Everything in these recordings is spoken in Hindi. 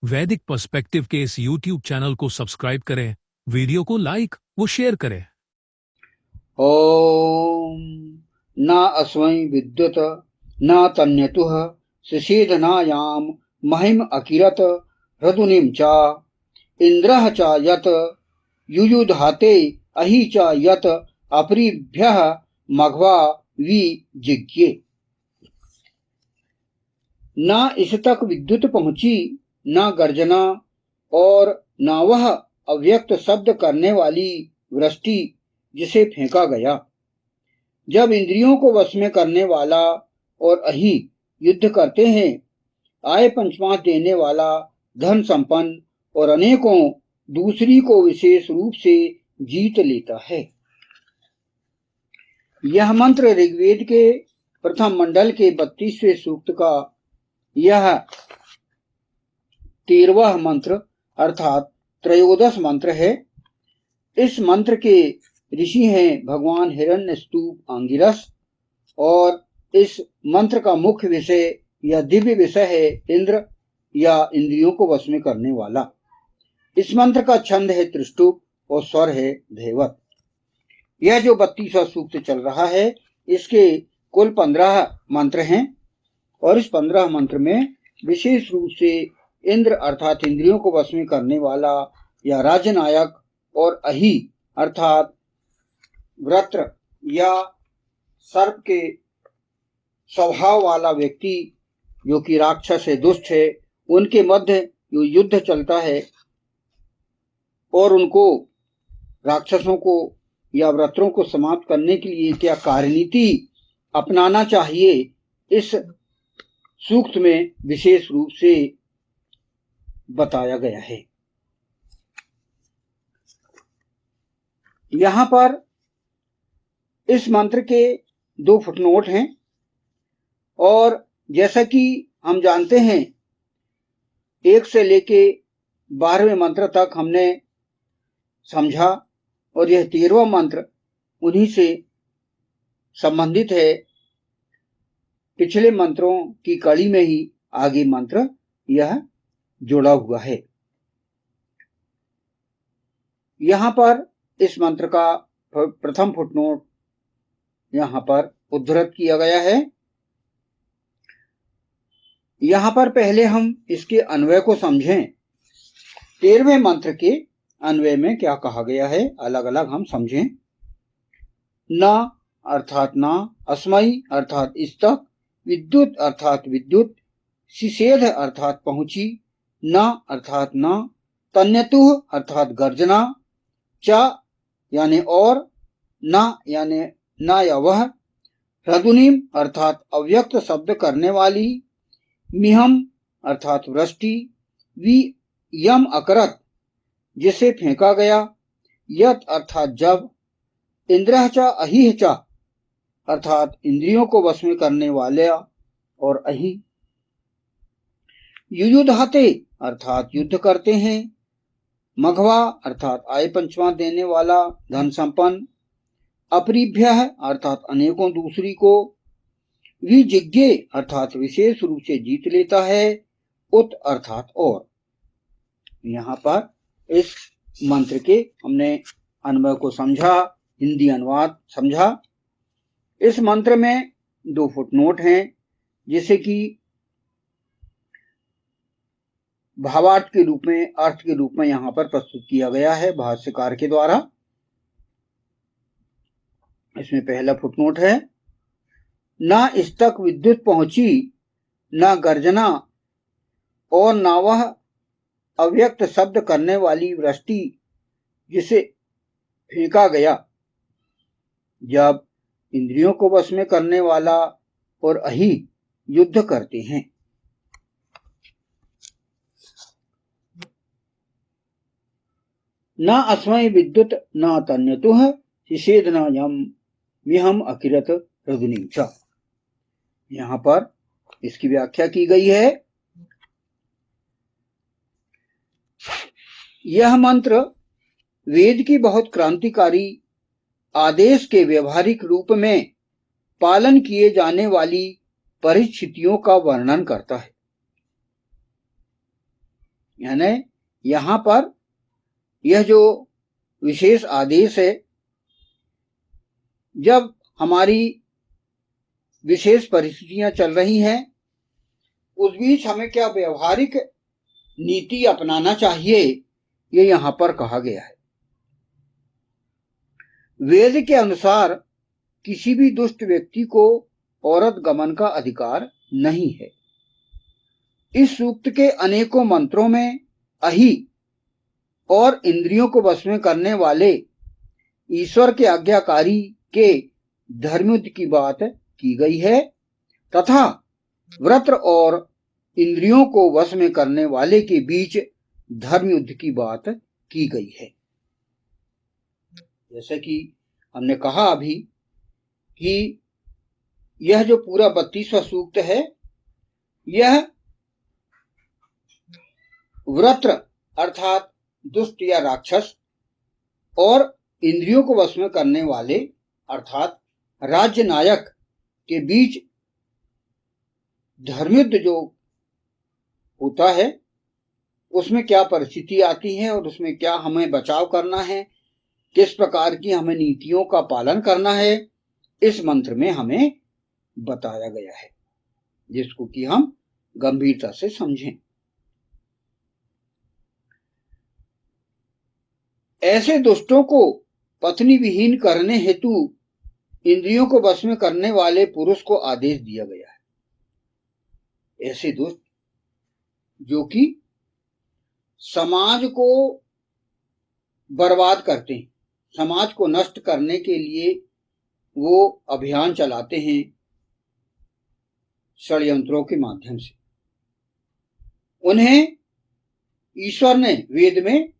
वैदिक पर्सपेक्टिव के इस YouTube चैनल को सब्सक्राइब करें, वीडियो को लाइक व शेयर करें। ओम न अस्मै विद्युत न तन्यतुः सिषेधनायाम महिम अकिरत हृदुनिम च इंद्रः च यत युयुधाते अहि च यत अपरिभ्यः मघवा वि जिज्ञे। न इस तक विद्युत पहुंची, न गर्जना और न वह अव्यक्त शब्द करने वाली वृष्टि जिसे फेंका गया। जब इंद्रियों को वश में करने वाला और अहि युद्ध करते हैं, आय पंचमात देने वाला, धन संपन्न और अनेकों दूसरी को विशेष रूप से जीत लेता है। यह मंत्र ऋग्वेद के प्रथम मंडल के 32वें सूक्त का यह 13वां मंत्र अर्थात त्रयोदश मंत्र है। इस मंत्र के ऋषि हैं भगवान हिरण्यस्तूप अंगिरस और इस मंत्र का मुख्य विषय या दिव्य विषय है इंद्र या इंद्रियों को वश में करने वाला। इस मंत्र का छंद है त्रिष्टुप और स्वर है धैवत। यह जो 32वां सूक्त चल रहा है, इसके कुल 15 मंत्र हैं और इस 15 मंत्र में विशेष रूप से इंद्र अर्थात इंद्रियों को वश में करने वाला या राज्यनायक और अहि अर्थात वृत्र या सर्प के स्वभाव वाला व्यक्ति जो कि राक्षस है, दुष्ट है, उनके मध्य जो युद्ध चलता है और उनको राक्षसों को या वृत्रों को समाप्त करने के लिए क्या कार्यनीति अपनाना चाहिए, इस सूक्त में विशेष रूप से बताया गया है। यहां पर इस मंत्र के 2 फुटनोट हैं और जैसा कि हम जानते हैं 1 से लेके 12वें मंत्र तक हमने समझा और यह 13वां मंत्र उन्हीं से संबंधित है। पिछले मंत्रों की कड़ी में ही आगे मंत्र यह जुड़ा हुआ है। यहां पर इस मंत्र का प्रथम फुटनोट यहां पर उद्धृत किया गया है। यहां पर पहले हम इसके अन्वय को समझें। 13वें मंत्र के अन्वय में क्या कहा गया है, अलग अलग हम समझें। न अर्थात न, अस्मै अर्थात इस तक, विद्युत अर्थात विद्युत, सिषेध अर्थात पहुंची, न अर्थात न, तन्यतुः अर्थात गर्जना, च यानी और, न यानी न या वह, हृदुनिम अर्थात अव्यक्त शब्द करने वाली, मिहम अर्थात वृष्टि, वि यम अकरत जिसे फेंका गया, यत अर्थात जब, इंद्रः च अहिः च अर्थात इंद्रियों को वश में करने वाले और अहि, युयुधाते अर्थात युद्ध करते हैं, मघवा अर्थात आय पंचमा देने वाला, धन संपन्न, अपरिभ्यः अर्थात अनेकों दूसरी को, विजिज्ञे अर्थात विशेष रूप से जीत लेता है, उत अर्थात और। यहाँ पर इस मंत्र के हमने अन्वय को समझा, हिंदी अनुवाद समझा। इस मंत्र में 2 फुटनोट हैं जिसे कि भावार्थ के रूप में, अर्थ के रूप में यहाँ पर प्रस्तुत किया गया है भाष्यकार के द्वारा। इसमें पहला फुटनोट है, न इस तक विद्युत पहुंची, न गर्जना और न वह अव्यक्त शब्द करने वाली वृष्टि जिसे फेंका गया। जब इंद्रियों को वश में करने वाला और अहि युद्ध करते हैं। न अस्मै विद्युत न तन्यतुः सिषेधनायाम मिहम अकिरत हृदुनिम च। यहां पर इसकी व्याख्या की गई है। यह मंत्र वेद की बहुत क्रांतिकारी आदेश के व्यवहारिक रूप में पालन किए जाने वाली परिस्थितियों का वर्णन करता है। यानी यहाँ पर यह जो विशेष आदेश है, जब हमारी विशेष परिस्थितियां चल रही हैं, उस बीच हमें क्या व्यवहारिक नीति अपनाना चाहिए, ये यहाँ पर कहा गया है। वेद के अनुसार किसी भी दुष्ट व्यक्ति को औरत गमन का अधिकार नहीं है। इस सूक्त के अनेकों मंत्रों में अहि और इंद्रियों को वश में करने वाले ईश्वर के आज्ञाकारी के धर्मयुद्ध की बात की गई है तथा व्रत और इंद्रियों को वश में करने वाले के बीच धर्मयुद्ध की बात की गई है। जैसे कि हमने कहा अभी कि यह जो पूरा 32वां सूक्त है, यह व्रत अर्थात दुष्ट या राक्षस और इंद्रियों को वश में करने वाले अर्थात राज्य नायक के बीच धर्मयुद्ध जो होता है, उसमें क्या परिस्थिति आती है और उसमें क्या हमें बचाव करना है, किस प्रकार की हमें नीतियों का पालन करना है, इस मंत्र में हमें बताया गया है, जिसको कि हम गंभीरता से समझें। ऐसे दुष्टों को पत्नी विहीन करने हेतु इंद्रियों को वश में करने वाले पुरुष को आदेश दिया गया है। ऐसे दुष्ट जो कि समाज को बर्बाद करते हैं, समाज को नष्ट करने के लिए वो अभियान चलाते हैं षड्यंत्रों के माध्यम से, उन्हें ईश्वर ने वेद में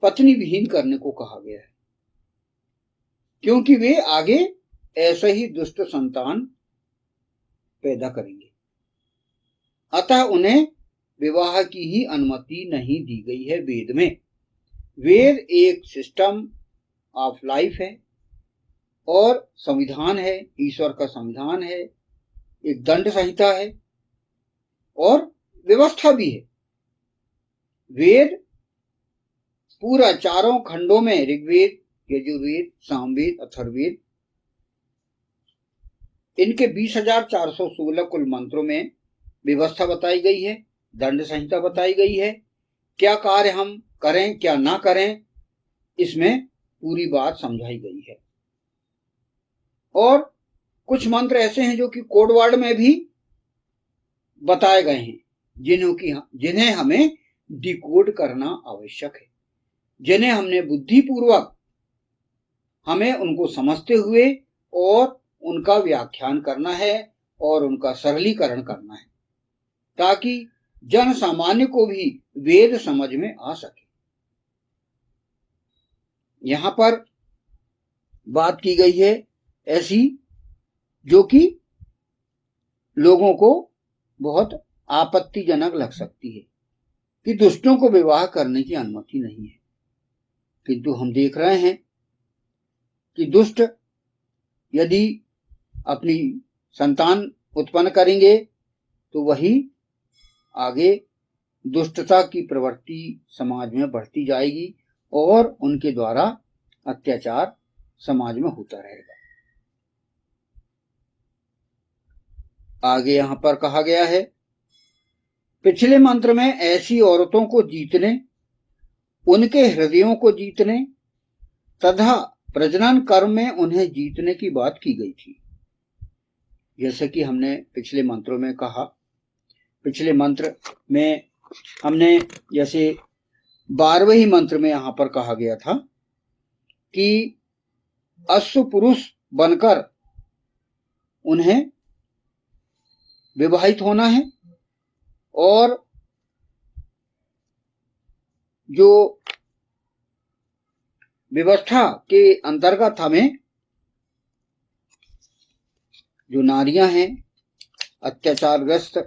पत्नी विहीन करने को कहा गया है, क्योंकि वे आगे ऐसे ही दुष्ट संतान पैदा करेंगे। अतः उन्हें विवाह की ही अनुमति नहीं दी गई है वेद में। वेद एक सिस्टम ऑफ लाइफ है और संविधान है, ईश्वर का संविधान है, एक दंड संहिता है और व्यवस्था भी है। वेद पूरा चारों खंडों में, ऋग्वेद, यजुर्वेद, सामवेद, अथर्ववेद, इनके 20,416 कुल मंत्रों में व्यवस्था बताई गई है, दंड संहिता बताई गई है, क्या कार्य हम करें क्या ना करें, इसमें पूरी बात समझाई गई है। और कुछ मंत्र ऐसे हैं जो कि कोड वर्ड में भी बताए गए हैं, जिन्हें हमें डिकोड करना आवश्यक है, जिन्हें हमने बुद्धिपूर्वक हमें उनको समझते हुए और उनका व्याख्यान करना है और उनका सरलीकरण करना है, ताकि जन सामान्य को भी वेद समझ में आ सके। यहां पर बात की गई है ऐसी जो कि लोगों को बहुत आपत्तिजनक लग सकती है कि दुष्टों को विवाह करने की अनुमति नहीं है, किंतु हम देख रहे हैं कि दुष्ट यदि अपनी संतान उत्पन्न करेंगे तो वही आगे दुष्टता की प्रवृत्ति समाज में बढ़ती जाएगी और उनके द्वारा अत्याचार समाज में होता रहेगा। आगे यहां पर कहा गया है, पिछले मंत्र में ऐसी औरतों को जीतने, उनके हृदयों को जीतने तथा प्रजनन कर्म में उन्हें जीतने की बात की गई थी। जैसे कि हमने पिछले मंत्रों में कहा, पिछले मंत्र में हमने जैसे 12वें ही मंत्र में यहां पर कहा गया था कि अश्व पुरुष बनकर उन्हें विवाहित होना है और जो व्यवस्था के अंतर्गत हमें जो नारियां हैं, अत्याचारग्रस्त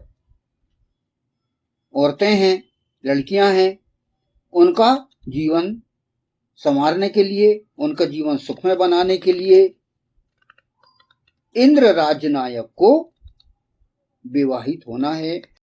औरतें हैं, लड़कियां हैं, उनका जीवन संवारने के लिए, उनका जीवन सुखमय बनाने के लिए इंद्र राज्य नायक को विवाहित होना है